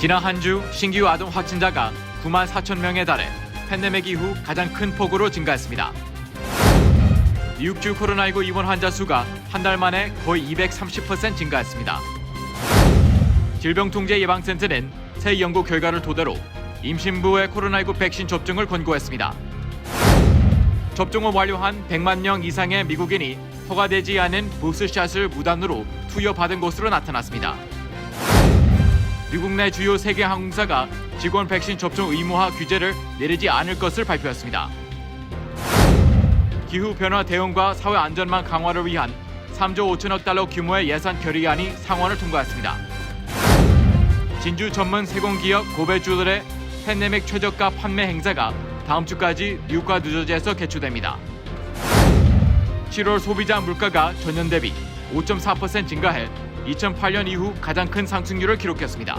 지난 한 주 신규 아동 확진자가 9만 4천 명에 달해 팬데믹 이후 가장 큰 폭으로 증가했습니다. 뉴욕주 코로나19 입원 환자 수가 한 달 만에 거의 230% 증가했습니다. 질병통제예방센터는 새 연구 결과를 토대로 임신부의 코로나19 백신 접종을 권고했습니다. 접종을 완료한 100만 명 이상의 미국인이 허가되지 않은 부스샷을 무단으로 투여받은 것으로 나타났습니다. 미국 내 주요 세계 항공사가 직원 백신 접종 의무화 규제를 내리지 않을 것을 발표했습니다. 기후변화 대응과 사회 안전망 강화를 위한 3조 5천억 달러 규모의 예산 결의안이 상원을 통과했습니다. 진주 전문 세공기업 고베줄의 팬데믹 최저가 판매 행사가 다음 주까지 뉴욕과 뉴저지에서 개최됩니다. 7월 소비자 물가가 전년 대비 5.4% 증가해 2008년 이후 가장 큰 상승률을 기록했습니다.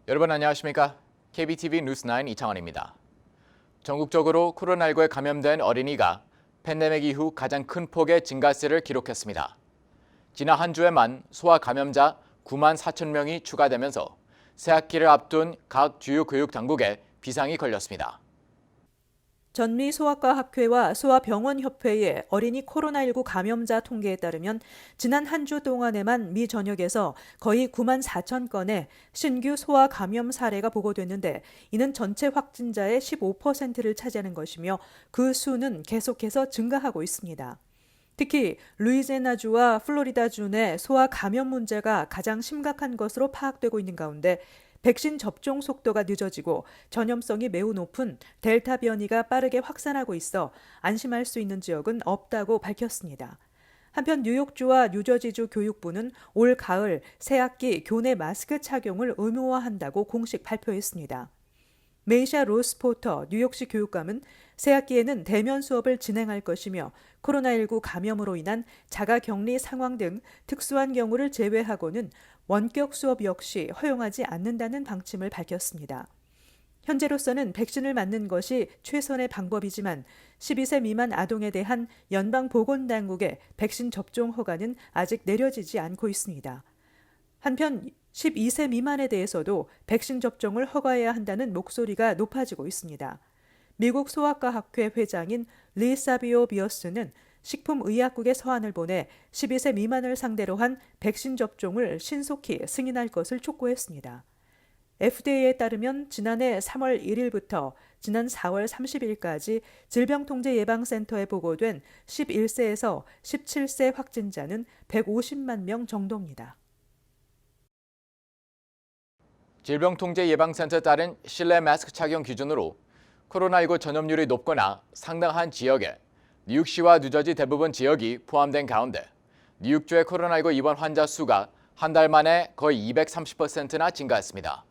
여러분 안녕하십니까? KBTV 뉴스9 이창원입니다. 전국적으로 코로나19에 감염된 어린이가 팬데믹 이후 가장 큰 폭의 증가세를 기록했습니다. 지난 한 주에만 소아 감염자 9만 4천 명이 추가되면서 새학기를 앞둔 각 주요 교육 당국에 비상이 걸렸습니다. 전미 소아과 학회와 소아병원협회의 어린이 코로나19 감염자 통계에 따르면 지난 한 주 동안에만 미 전역에서 거의 9만 4천 건의 신규 소아 감염 사례가 보고됐는데 이는 전체 확진자의 15%를 차지하는 것이며 그 수는 계속해서 증가하고 있습니다. 특히 루이지애나주와 플로리다주 내 소아 감염 문제가 가장 심각한 것으로 파악되고 있는 가운데 백신 접종 속도가 늦어지고 전염성이 매우 높은 델타 변이가 빠르게 확산하고 있어 안심할 수 있는 지역은 없다고 밝혔습니다. 한편 뉴욕주와 뉴저지주 교육부는 올 가을 새학기 교내 마스크 착용을 의무화한다고 공식 발표했습니다. 메이샤 로스포터 뉴욕시 교육감은 새학기에는 대면 수업을 진행할 것이며 코로나19 감염으로 인한 자가격리 상황 등 특수한 경우를 제외하고는 원격 수업 역시 허용하지 않는다는 방침을 밝혔습니다. 현재로서는 백신을 맞는 것이 최선의 방법이지만 12세 미만 아동에 대한 연방보건당국의 백신 접종 허가는 아직 내려지지 않고 있습니다. 한편 12세 미만에 대해서도 백신 접종을 허가해야 한다는 목소리가 높아지고 있습니다. 미국 소아과 학회 회장인 리 사비오 비어스는 식품의약국에 서한을 보내 12세 미만을 상대로 한 백신 접종을 신속히 승인할 것을 촉구했습니다. FDA에 따르면 지난해 3월 1일부터 지난 4월 30일까지 질병통제예방센터에 보고된 11세에서 17세 확진자는 150만 명 정도입니다. 질병통제예방센터에 따른 실내 마스크 착용 기준으로 코로나19 전염률이 높거나 상당한 지역에 뉴욕시와 뉴저지 대부분 지역이 포함된 가운데 뉴욕주의 코로나19 입원 환자 수가 한 달 만에 거의 230%나 증가했습니다.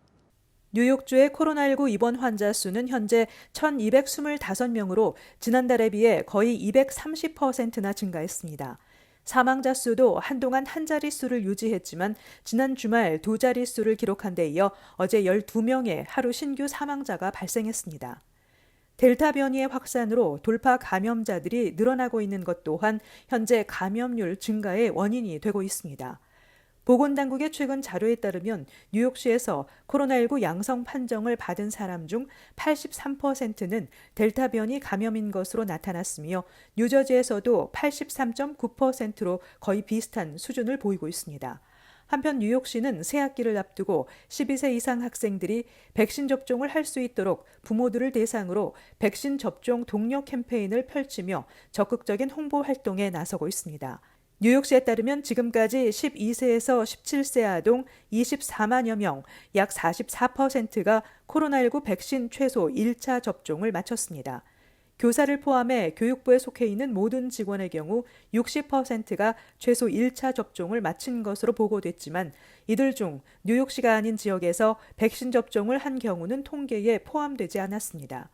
뉴욕주의 코로나19 입원 환자 수는 현재 1,225명으로 지난달에 비해 거의 230%나 증가했습니다. 사망자 수도 한동안 한 자릿수를 유지했지만 지난 주말 두 자릿수를 기록한 데 이어 어제 12명의 하루 신규 사망자가 발생했습니다. 델타 변이의 확산으로 돌파 감염자들이 늘어나고 있는 것 또한 현재 감염률 증가의 원인이 되고 있습니다. 보건당국의 최근 자료에 따르면 뉴욕시에서 코로나19 양성 판정을 받은 사람 중 83%는 델타 변이 감염인 것으로 나타났으며 뉴저지에서도 83.9%로 거의 비슷한 수준을 보이고 있습니다. 한편 뉴욕시는 새학기를 앞두고 12세 이상 학생들이 백신 접종을 할 수 있도록 부모들을 대상으로 백신 접종 독려 캠페인을 펼치며 적극적인 홍보 활동에 나서고 있습니다. 뉴욕시에 따르면 지금까지 12세에서 17세 아동 24만여 명, 약 44%가 코로나19 백신 최소 1차 접종을 마쳤습니다. 교사를 포함해 교육부에 속해 있는 모든 직원의 경우 60%가 최소 1차 접종을 마친 것으로 보고됐지만 이들 중 뉴욕시가 아닌 지역에서 백신 접종을 한 경우는 통계에 포함되지 않았습니다.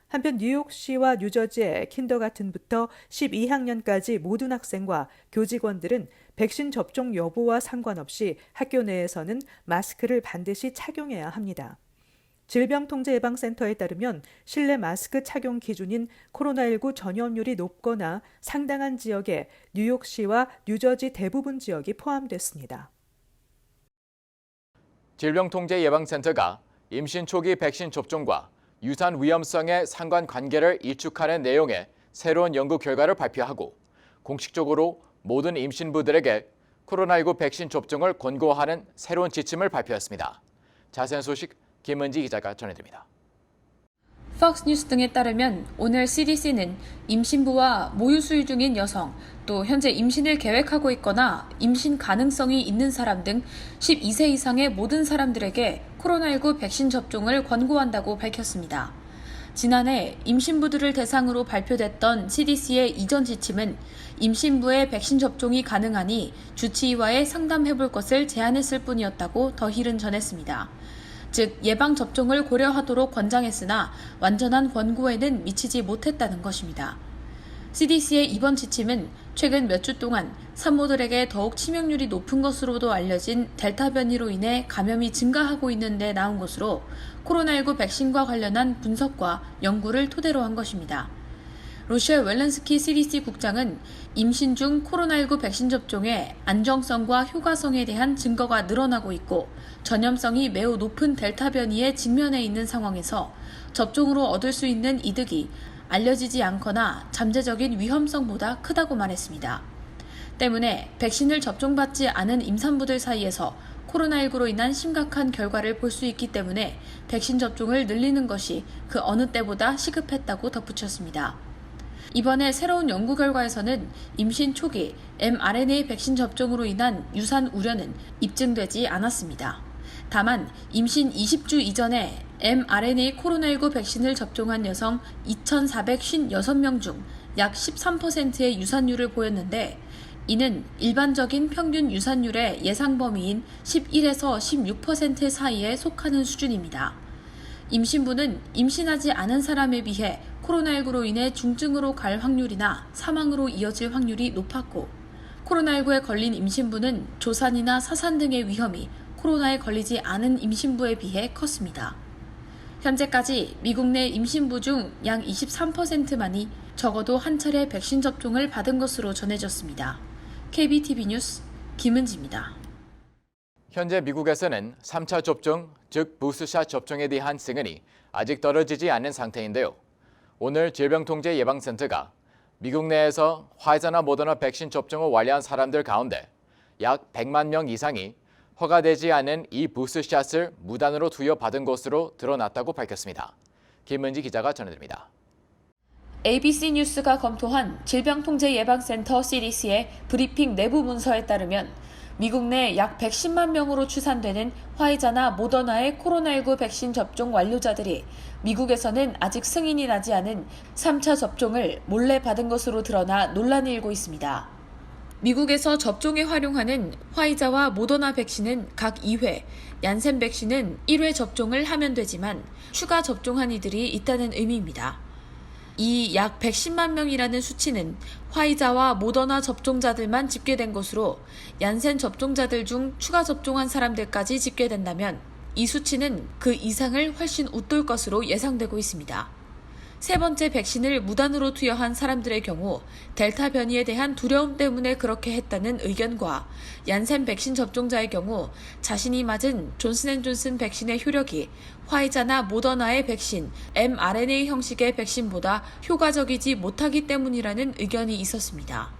한편 뉴욕시와 뉴저지의 킨더가튼부터 12학년까지 모든 학생과 교직원들은 백신 접종 여부와 상관없이 학교 내에서는 마스크를 반드시 착용해야 합니다. 질병통제예방센터에 따르면 실내 마스크 착용 기준인 코로나19 전염률이 높거나 상당한 지역에 뉴욕시와 뉴저지 대부분 지역이 포함됐습니다. 질병통제예방센터가 임신 초기 백신 접종과 유산 위험성의 상관관계를 일축하는 내용의 새로운 연구 결과를 발표하고 공식적으로 모든 임신부들에게 코로나19 백신 접종을 권고하는 새로운 지침을 발표했습니다. 자세한 소식 김은지 기자가 전해드립니다. 팍스 뉴스 등에 따르면 오늘 CDC는 임신부와 모유 수유 중인 여성, 또 현재 임신을 계획하고 있거나 임신 가능성이 있는 사람 등 12세 이상의 모든 사람들에게 코로나19 백신 접종을 권고한다고 밝혔습니다. 지난해 임신부들을 대상으로 발표됐던 CDC의 이전 지침은 임신부의 백신 접종이 가능하니 주치의와의 상담해볼 것을 제안했을 뿐이었다고 더힐은 전했습니다. 즉 예방접종을 고려하도록 권장했으나 완전한 권고에는 미치지 못했다는 것입니다. CDC의 이번 지침은 최근 몇 주 동안 산모들에게 더욱 치명률이 높은 것으로도 알려진 델타 변이로 인해 감염이 증가하고 있는 데 나온 것으로 코로나19 백신과 관련한 분석과 연구를 토대로 한 것입니다. 로셸 웰렌스키 CDC 국장은 임신 중 코로나19 백신 접종의 안정성과 효과성에 대한 증거가 늘어나고 있고 전염성이 매우 높은 델타 변이에 직면해 있는 상황에서 접종으로 얻을 수 있는 이득이 알려지지 않거나 잠재적인 위험성보다 크다고 말했습니다. 때문에 백신을 접종받지 않은 임산부들 사이에서 코로나19로 인한 심각한 결과를 볼 수 있기 때문에 백신 접종을 늘리는 것이 그 어느 때보다 시급했다고 덧붙였습니다. 이번에 새로운 연구 결과에서는 임신 초기 mRNA 백신 접종으로 인한 유산 우려는 입증되지 않았습니다. 다만 임신 20주 이전에 mRNA 코로나19 백신을 접종한 여성 2,456명 중 약 13%의 유산율을 보였는데 이는 일반적인 평균 유산율의 예상 범위인 11에서 16% 사이에 속하는 수준입니다. 임신부는 임신하지 않은 사람에 비해 코로나19로 인해 중증으로 갈 확률이나 사망으로 이어질 확률이 높았고 코로나19에 걸린 임신부는 조산이나 사산 등의 위험이 코로나에 걸리지 않은 임신부에 비해 컸습니다. 현재까지 미국 내 임신부 중 약 23%만이 적어도 한 차례 백신 접종을 받은 것으로 전해졌습니다. KBTV 뉴스 김은지입니다. 현재 미국에서는 3차 접종, 즉 부스샷 접종에 대한 승인이 아직 떨어지지 않은 상태인데요. 오늘 질병통제예방센터가 미국 내에서 화이자나 모더나 백신 접종을 완료한 사람들 가운데 약 100만 명 이상이 허가되지 않은 이 부스샷을 무단으로 투여받은 것으로 드러났다고 밝혔습니다. 김은지 기자가 전해드립니다. ABC 뉴스가 검토한 질병통제예방센터 CDC의 브리핑 내부 문서에 따르면 미국 내 약 110만 명으로 추산되는 화이자나 모더나의 코로나19 백신 접종 완료자들이 미국에서는 아직 승인이 나지 않은 3차 접종을 몰래 받은 것으로 드러나 논란이 일고 있습니다. 미국에서 접종에 활용하는 화이자와 모더나 백신은 각 2회, 얀센 백신은 1회 접종을 하면 되지만 추가 접종한 이들이 있다는 의미입니다. 이 약 110만 명이라는 수치는 화이자와 모더나 접종자들만 집계된 것으로 얀센 접종자들 중 추가 접종한 사람들까지 집계된다면 이 수치는 그 이상을 훨씬 웃돌 것으로 예상되고 있습니다. 세 번째 백신을 무단으로 투여한 사람들의 경우 델타 변이에 대한 두려움 때문에 그렇게 했다는 의견과 얀센 백신 접종자의 경우 자신이 맞은 존슨앤존슨 백신의 효력이 화이자나 모더나의 백신, mRNA 형식의 백신보다 효과적이지 못하기 때문이라는 의견이 있었습니다.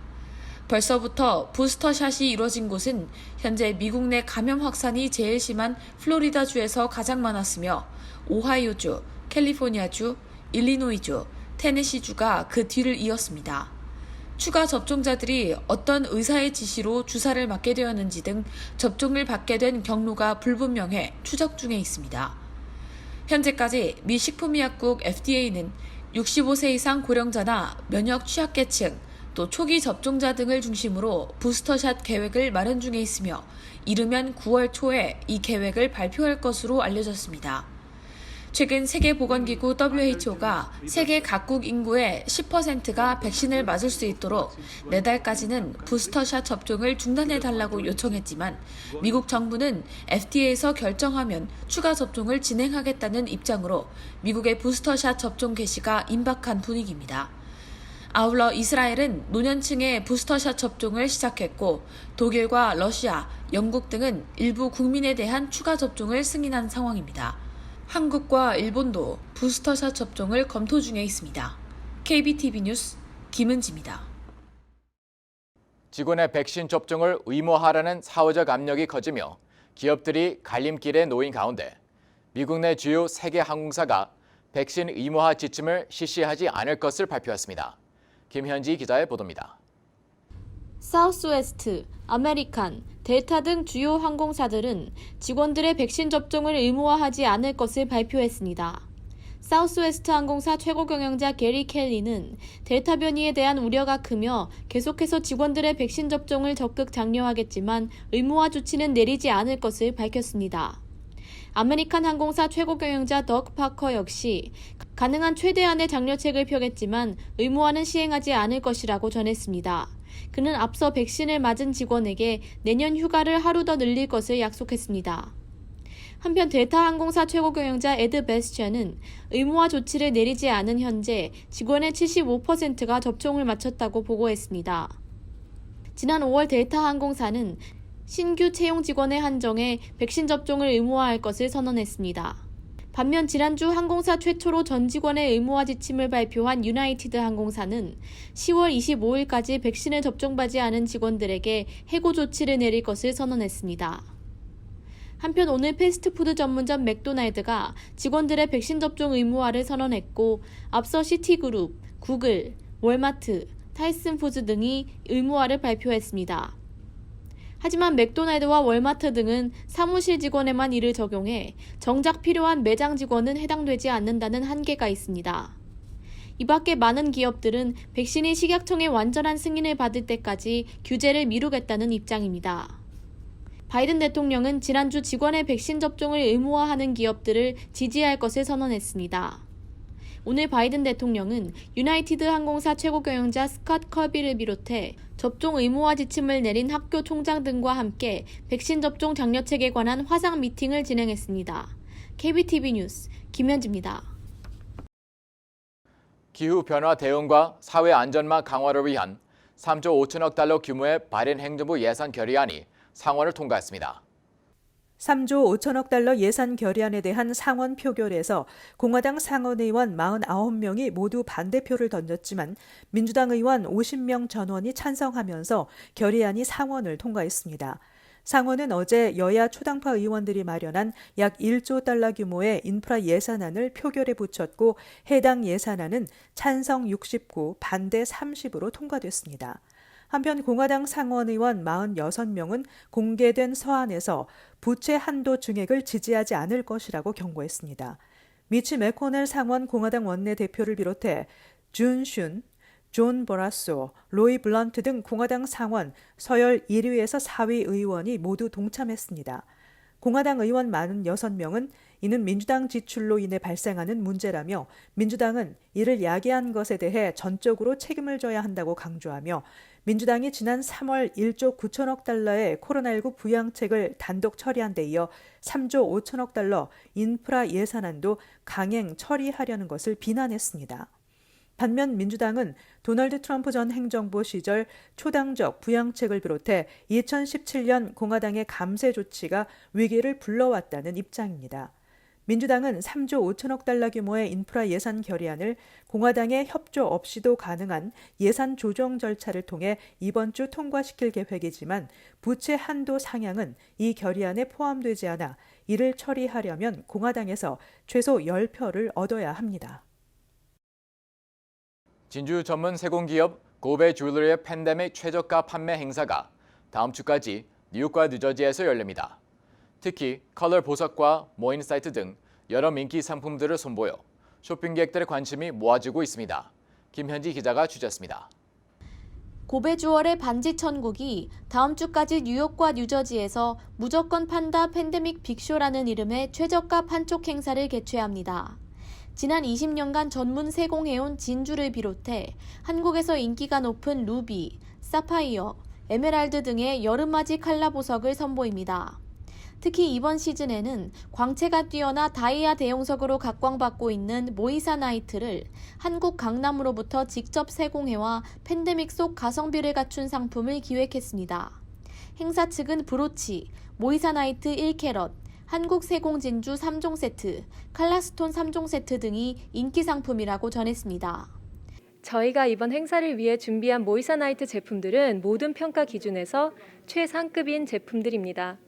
벌써부터 부스터샷이 이뤄진 곳은 현재 미국 내 감염 확산이 제일 심한 플로리다주에서 가장 많았으며 오하이오주, 캘리포니아주, 일리노이주, 테네시주가 그 뒤를 이었습니다. 추가 접종자들이 어떤 의사의 지시로 주사를 맞게 되었는지 등 접종을 받게 된 경로가 불분명해 추적 중에 있습니다. 현재까지 미 식품의약국 FDA는 65세 이상 고령자나 면역 취약계층, 또 초기 접종자 등을 중심으로 부스터샷 계획을 마련 중에 있으며 이르면 9월 초에 이 계획을 발표할 것으로 알려졌습니다. 최근 세계보건기구 WHO가 세계 각국 인구의 10%가 백신을 맞을 수 있도록 내달까지는 부스터샷 접종을 중단해달라고 요청했지만 미국 정부는 FDA에서 결정하면 추가 접종을 진행하겠다는 입장으로 미국의 부스터샷 접종 개시가 임박한 분위기입니다. 아울러 이스라엘은 노년층의 부스터샷 접종을 시작했고 독일과 러시아, 영국 등은 일부 국민에 대한 추가 접종을 승인한 상황입니다. 한국과 일본도 부스터샷 접종을 검토 중에 있습니다. KBTV 뉴스 김은지입니다. 직원의 백신 접종을 의무화하라는 사회적 압력이 커지며 기업들이 갈림길에 놓인 가운데 미국 내 주요 3개 항공사가 백신 의무화 지침을 실시하지 않을 것을 발표했습니다. 김현지 기자의 보도입니다. 사우스웨스트, 아메리칸, 델타 등 주요 항공사들은 직원들의 백신 접종을 의무화하지 않을 것을 발표했습니다. 사우스웨스트 항공사 최고 경영자 게리 켈리는 델타 변이에 대한 우려가 크며 계속해서 직원들의 백신 접종을 적극 장려하겠지만 의무화 조치는 내리지 않을 것을 밝혔습니다. 아메리칸 항공사 최고 경영자 덕 파커 역시 가능한 최대한의 장려책을 펴겠지만 의무화는 시행하지 않을 것이라고 전했습니다. 그는 앞서 백신을 맞은 직원에게 내년 휴가를 하루 더 늘릴 것을 약속했습니다. 한편 델타 항공사 최고 경영자 에드 베스처는 의무화 조치를 내리지 않은 현재 직원의 75%가 접종을 마쳤다고 보고했습니다. 지난 5월 델타 항공사는 신규 채용 직원의 한정에 백신 접종을 의무화할 것을 선언했습니다. 반면 지난주 항공사 최초로 전 직원의 의무화 지침을 발표한 유나이티드 항공사는 10월 25일까지 백신을 접종받지 않은 직원들에게 해고 조치를 내릴 것을 선언했습니다. 한편 오늘 패스트푸드 전문점 맥도날드가 직원들의 백신 접종 의무화를 선언했고 앞서 시티그룹, 구글, 월마트, 타이슨푸드 등이 의무화를 발표했습니다. 하지만 맥도날드와 월마트 등은 사무실 직원에만 이를 적용해 정작 필요한 매장 직원은 해당되지 않는다는 한계가 있습니다. 이 밖에 많은 기업들은 백신이 식약청의 완전한 승인을 받을 때까지 규제를 미루겠다는 입장입니다. 바이든 대통령은 지난주 직원의 백신 접종을 의무화하는 기업들을 지지할 것을 선언했습니다. 오늘 바이든 대통령은 유나이티드 항공사 최고 경영자 스캇 커비를 비롯해 접종 의무화 지침을 내린 학교 총장 등과 함께 백신 접종 장려책에 관한 화상 미팅을 진행했습니다. KBTV 뉴스 김현지입니다. 기후변화 대응과 사회 안전망 강화를 위한 3조 5천억 달러 규모의 바이든 행정부 예산 결의안이 상원을 통과했습니다. 3조 5천억 달러 예산 결의안에 대한 상원 표결에서 공화당 상원의원 49명이 모두 반대표를 던졌지만 민주당 의원 50명 전원이 찬성하면서 결의안이 상원을 통과했습니다. 상원은 어제 여야 초당파 의원들이 마련한 약 1조 달러 규모의 인프라 예산안을 표결에 붙였고 해당 예산안은 찬성 69, 반대 30으로 통과됐습니다. 한편 공화당 상원의원 46명은 공개된 서한에서 부채 한도 증액을 지지하지 않을 것이라고 경고했습니다. 미치 매코넬 상원 공화당 원내대표를 비롯해 준 슌, 존 버라소, 로이 블런트 등 공화당 상원 서열 1위에서 4위 의원이 모두 동참했습니다. 공화당 의원 46명은 이는 민주당 지출로 인해 발생하는 문제라며 민주당은 이를 야기한 것에 대해 전적으로 책임을 져야 한다고 강조하며 민주당이 지난 3월 1조 9천억 달러의 코로나19 부양책을 단독 처리한 데 이어 3조 5천억 달러 인프라 예산안도 강행 처리하려는 것을 비난했습니다. 반면 민주당은 도널드 트럼프 전 행정부 시절 초당적 부양책을 비롯해 2017년 공화당의 감세 조치가 위기를 불러왔다는 입장입니다. 민주당은 3조 5천억 달러 규모의 인프라 예산 결의안을 공화당의 협조 없이도 가능한 예산 조정 절차를 통해 이번 주 통과시킬 계획이지만 부채 한도 상향은 이 결의안에 포함되지 않아 이를 처리하려면 공화당에서 최소 10표를 얻어야 합니다. 진주 전문 세공기업 고베 주얼리의 팬데믹 최저가 판매 행사가 다음 주까지 뉴욕과 뉴저지에서 열립니다. 특히 컬러 보석과 모인 사이트 등 여러 인기 상품들을 선보여 쇼핑객들의 관심이 모아지고 있습니다. 김현지 기자가 취재했습니다. 고베 주얼의 반지 천국이 다음 주까지 뉴욕과 뉴저지에서 무조건 판다 팬데믹 빅쇼라는 이름의 최저가 판촉 행사를 개최합니다. 지난 20년간 전문 세공해온 진주를 비롯해 한국에서 인기가 높은 루비, 사파이어, 에메랄드 등의 여름맞이 칼라 보석을 선보입니다. 특히 이번 시즌에는 광채가 뛰어나 다이아 대용석으로 각광받고 있는 모이사나이트를 한국 강남으로부터 직접 세공해와 팬데믹 속 가성비를 갖춘 상품을 기획했습니다. 행사 측은 브로치, 모이사나이트 1캐럿, 한국 세공 진주 3종 세트, 칼라스톤 3종 세트 등이 인기 상품이라고 전했습니다. 저희가 이번 행사를 위해 준비한 모이사나이트 제품들은 모든 평가 기준에서 최상급인 제품들입니다.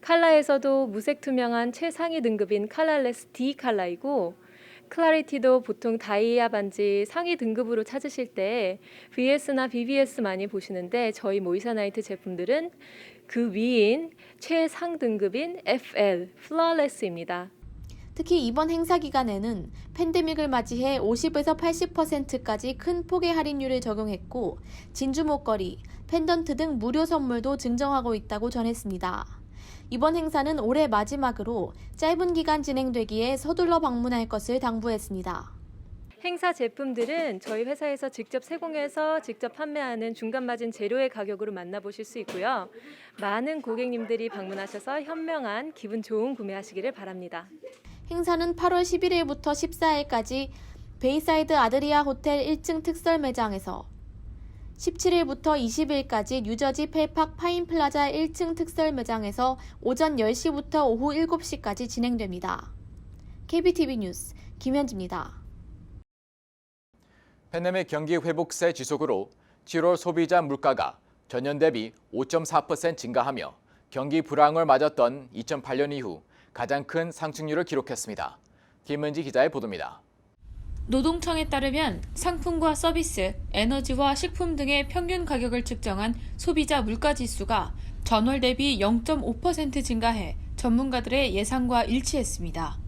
칼라에서도 무색 투명한 최상위 등급인 칼라레스 D 칼라이고 클래리티도 보통 다이아 반지 상위 등급으로 찾으실 때 VS나 BBS 많이 보시는데 저희 모이사나이트 제품들은 그 위인 최상 등급인 FL, 플라레스입니다. 특히 이번 행사 기간에는 팬데믹을 맞이해 50에서 80%까지 큰 폭의 할인율을 적용했고 진주 목걸이, 펜던트 등 무료 선물도 증정하고 있다고 전했습니다. 이번 행사는 올해 마지막으로 짧은 기간 진행되기에 서둘러 방문할 것을 당부했습니다. 행사 제품들은 저희 회사에서 직접 세공해서 직접 판매하는 중간마진 재료의 가격으로 만나보실 수 있고요. 많은 고객님들이 방문하셔서 현명한 기분 좋은 구매하시기를 바랍니다. 행사는 8월 11일부터 14일까지 베이사이드 아드리아 호텔 1층 특설 매장에서 17일부터 20일까지 뉴저지 펠팍 파인플라자 1층 특설 매장에서 오전 10시부터 오후 7시까지 진행됩니다. KBTV 뉴스 김현지입니다. 팬데믹 경기 회복세 지속으로 7월 소비자 물가가 전년 대비 5.4% 증가하며 경기 불황을 맞았던 2008년 이후 가장 큰 상승률을 기록했습니다. 김은지 기자의 보도입니다. 노동청에 따르면 상품과 서비스, 에너지와 식품 등의 평균 가격을 측정한 소비자 물가지수가 전월 대비 0.5% 증가해 전문가들의 예상과 일치했습니다.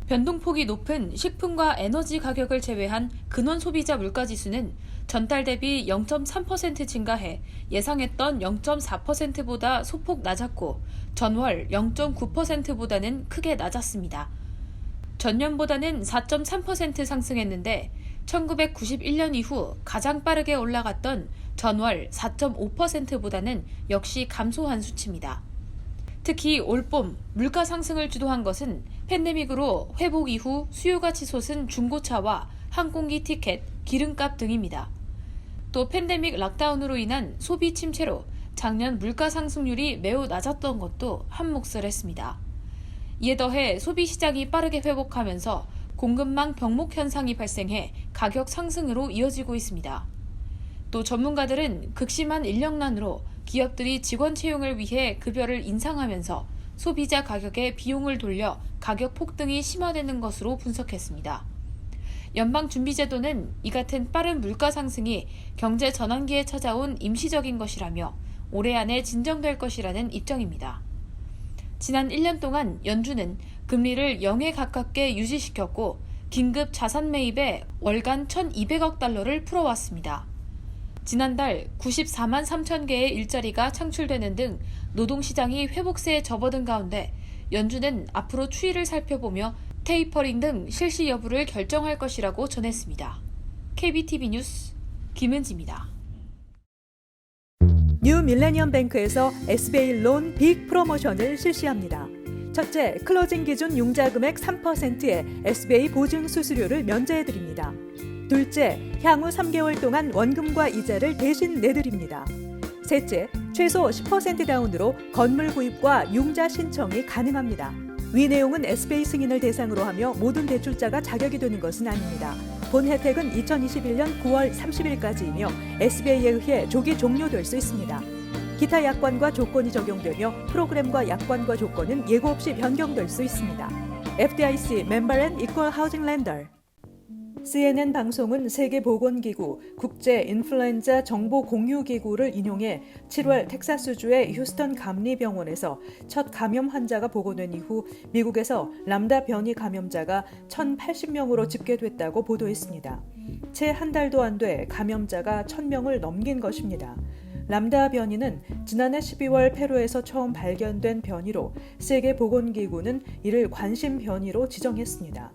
변동폭이 높은 식품과 에너지 가격을 제외한 근원 소비자 물가지수는 전달 대비 0.3% 증가해 예상했던 0.4%보다 소폭 낮았고 전월 0.9%보다는 크게 낮았습니다. 전년보다는 4.3% 상승했는데 1991년 이후 가장 빠르게 올라갔던 전월 4.5%보다는 역시 감소한 수치입니다. 특히 올봄 물가 상승을 주도한 것은 팬데믹으로 회복 이후 수요가 치솟은 중고차와 항공기 티켓, 기름값 등입니다. 또 팬데믹 락다운으로 인한 소비 침체로 작년 물가 상승률이 매우 낮았던 것도 한몫을 했습니다. 이에 더해 소비 시장이 빠르게 회복하면서 공급망 병목 현상이 발생해 가격 상승으로 이어지고 있습니다. 또 전문가들은 극심한 인력난으로 기업들이 직원 채용을 위해 급여를 인상하면서 소비자 가격에 비용을 돌려 가격 폭등이 심화되는 것으로 분석했습니다. 연방준비제도는 이 같은 빠른 물가 상승이 경제 전환기에 찾아온 임시적인 것이라며 올해 안에 진정될 것이라는 입장입니다. 지난 1년 동안 연준은 금리를 0에 가깝게 유지시켰고 긴급 자산 매입에 월간 1,200억 달러를 풀어왔습니다. 지난달 94만 3천 개의 일자리가 창출되는 등 노동시장이 회복세에 접어든 가운데 연준은 앞으로 추이를 살펴보며 테이퍼링 등 실시 여부를 결정할 것이라고 전했습니다. KBTV 뉴스 김은지입니다. 뉴 밀레니엄 뱅크에서 SBA 론 빅 프로모션을 실시합니다. 첫째, 클로징 기준 융자 금액 3%의 SBA 보증 수수료를 면제해드립니다. 둘째, 향후 3개월 동안 원금과 이자를 대신 내드립니다. 셋째, 최소 10% 다운으로 건물 구입과 융자 신청이 가능합니다. 위 내용은 SBA 승인을 대상으로 하며 모든 대출자가 자격이 되는 것은 아닙니다. 본 혜택은 2021년 9월 30일까지이며 SBA에 의해 조기 종료될 수 있습니다. 기타 약관과 조건이 적용되며 프로그램과 약관과 조건은 예고 없이 변경될 수 있습니다. FDIC 멤버 앤 이퀄 하우징 렌더. CNN 방송은 세계보건기구 국제인플루엔자 정보공유기구를 인용해 7월 텍사스주의 휴스턴 감리병원에서 첫 감염 환자가 보고된 이후 미국에서 람다 변이 감염자가 1,080명으로 집계됐다고 보도했습니다. 채 한 달도 안 돼 감염자가 1,000명을 넘긴 것입니다. 람다 변이는 지난해 12월 페루에서 처음 발견된 변이로 세계보건기구는 이를 관심 변이로 지정했습니다.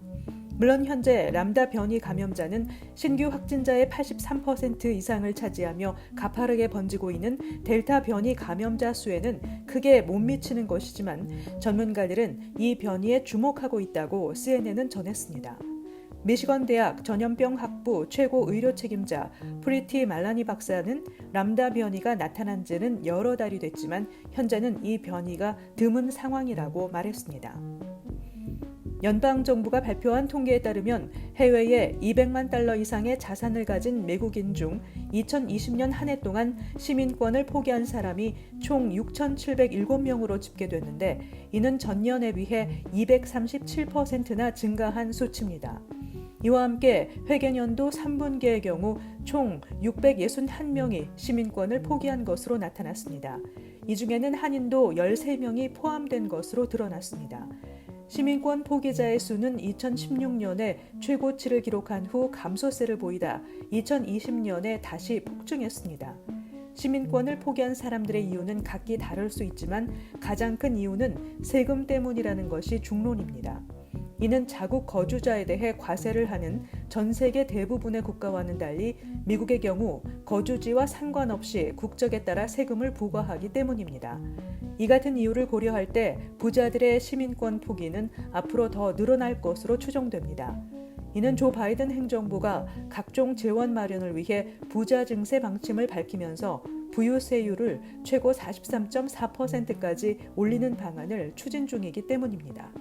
물론 현재 람다 변이 감염자는 신규 확진자의 83% 이상을 차지하며 가파르게 번지고 있는 델타 변이 감염자 수에는 크게 못 미치는 것이지만 전문가들은 이 변이에 주목하고 있다고 CNN은 전했습니다. 미시건 대학 전염병 학부 최고 의료 책임자 프리티 말라니 박사는 람다 변이가 나타난 지는 여러 달이 됐지만 현재는 이 변이가 드문 상황이라고 말했습니다. 연방정부가 발표한 통계에 따르면 해외에 200만 달러 이상의 자산을 가진 외국인 중 2020년 한 해 동안 시민권을 포기한 사람이 총 6,707명으로 집계됐는데 이는 전년에 비해 237%나 증가한 수치입니다. 이와 함께 회계년도 3분기의 경우 총 661명이 시민권을 포기한 것으로 나타났습니다. 이 중에는 한인도 13명이 포함된 것으로 드러났습니다. 시민권 포기자의 수는 2016년에 최고치를 기록한 후 감소세를 보이다 2020년에 다시 폭증했습니다. 시민권을 포기한 사람들의 이유는 각기 다를 수 있지만 가장 큰 이유는 세금 때문이라는 것이 중론입니다. 이는 자국 거주자에 대해 과세를 하는 전 세계 대부분의 국가와는 달리 미국의 경우 거주지와 상관없이 국적에 따라 세금을 부과하기 때문입니다. 이 같은 이유를 고려할 때 부자들의 시민권 포기는 앞으로 더 늘어날 것으로 추정됩니다. 이는 조 바이든 행정부가 각종 재원 마련을 위해 부자 증세 방침을 밝히면서 부유세율을 최고 43.4%까지 올리는 방안을 추진 중이기 때문입니다.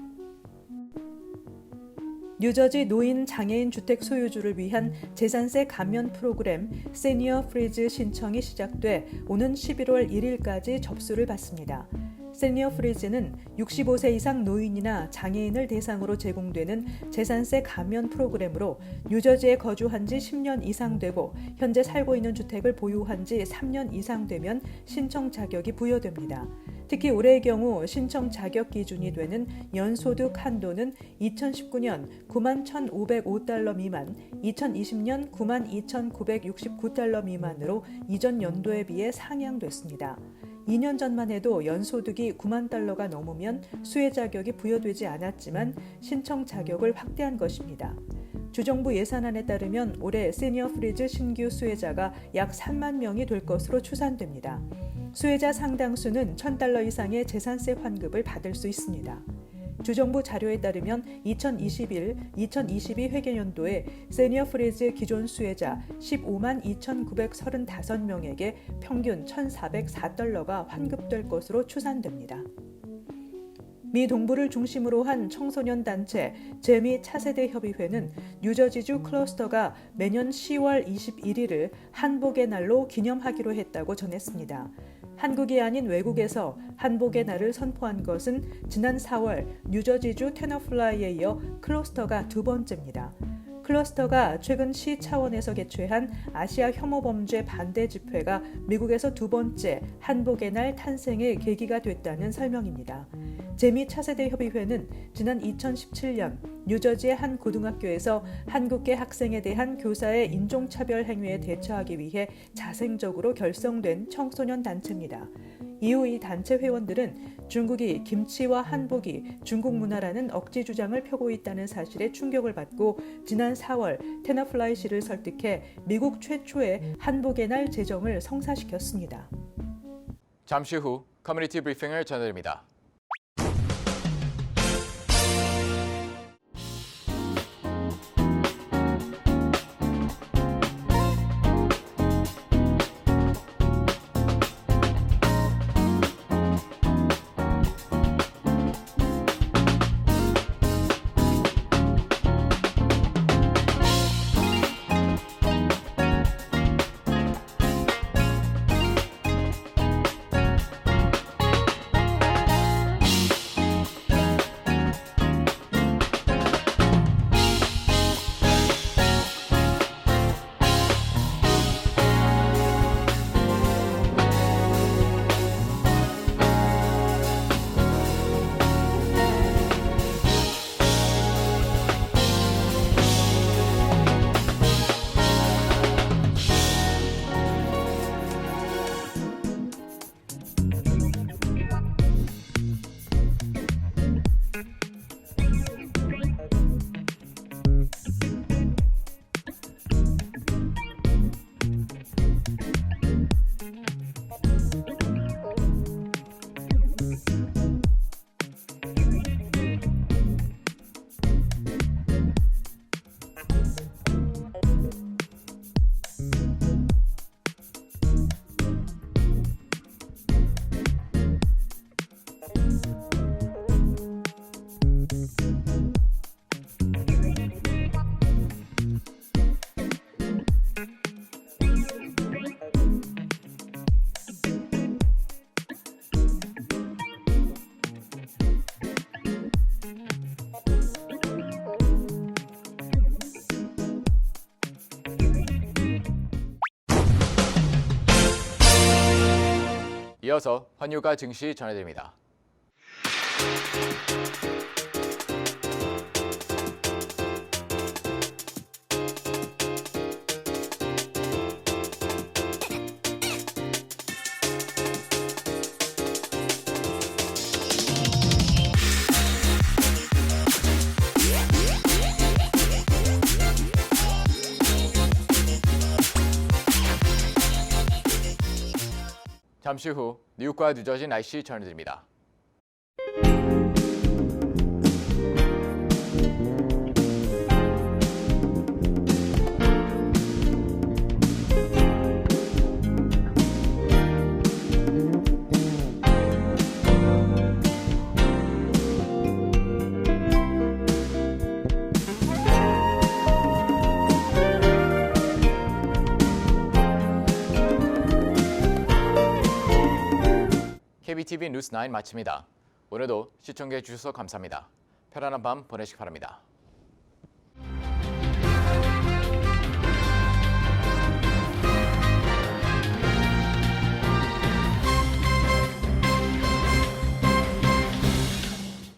뉴저지 노인 장애인 주택 소유주를 위한 재산세 감면 프로그램 시니어 프리즈 신청이 시작돼 오는 11월 1일까지 접수를 받습니다. 시니어 프리즈는 65세 이상 노인이나 장애인을 대상으로 제공되는 재산세 감면 프로그램으로 뉴저지에 거주한 지 10년 이상 되고 현재 살고 있는 주택을 보유한 지 3년 이상 되면 신청 자격이 부여됩니다. 특히 올해의 경우 신청 자격 기준이 되는 연소득 한도는 2019년 91,505달러 미만, 2020년 92,969달러 미만으로 이전 연도에 비해 상향됐습니다. 2년 전만 해도 연소득이 9만 달러가 넘으면 수혜 자격이 부여되지 않았지만 신청 자격을 확대한 것입니다. 주정부 예산안에 따르면 올해 시니어 프리즈 신규 수혜자가 약 3만 명이 될 것으로 추산됩니다. 수혜자 상당수는 1,000달러 이상의 재산세 환급을 받을 수 있습니다. 주정부 자료에 따르면 2021-2022 회계연도에 시니어 프리즈 기존 수혜자 15만 2,935명에게 평균 1,404달러가 환급될 것으로 추산됩니다. 미 동부를 중심으로 한 청소년 단체 재미 차세대 협의회는 뉴저지주 클러스터가 매년 10월 21일을 한복의 날로 기념하기로 했다고 전했습니다. 한국이 아닌 외국에서 한복의 날을 선포한 것은 지난 4월 뉴저지주 테너플라이에 이어 클러스터가 두 번째입니다. 클러스터가 최근 시 차원에서 개최한 아시아 혐오범죄 반대 집회가 미국에서 두 번째 한복의 날 탄생의 계기가 됐다는 설명입니다. 재미 차세대 협의회는 지난 2017년 뉴저지의 한 고등학교에서 한국계 학생에 대한 교사의 인종차별 행위에 대처하기 위해 자생적으로 결성된 청소년 단체입니다. 이후 이 단체 회원들은 중국이 김치와 한복이 중국 문화라는 억지 주장을 펴고 있다는 사실에 충격을 받고 지난 4월 테너플라이 씨를 설득해 미국 최초의 한복의 날 제정을 성사시켰습니다. 잠시 후 커뮤니티 브리핑을 전해드립니다. 이어서 환율과 증시 전해드립니다. 잠시 후 뉴욕과 뉴저지 날씨 전해드립니다. KBTV 뉴스 9 마칩니다. 오늘도 시청해 주셔서 감사합니다. 편안한 밤 보내시기 바랍니다.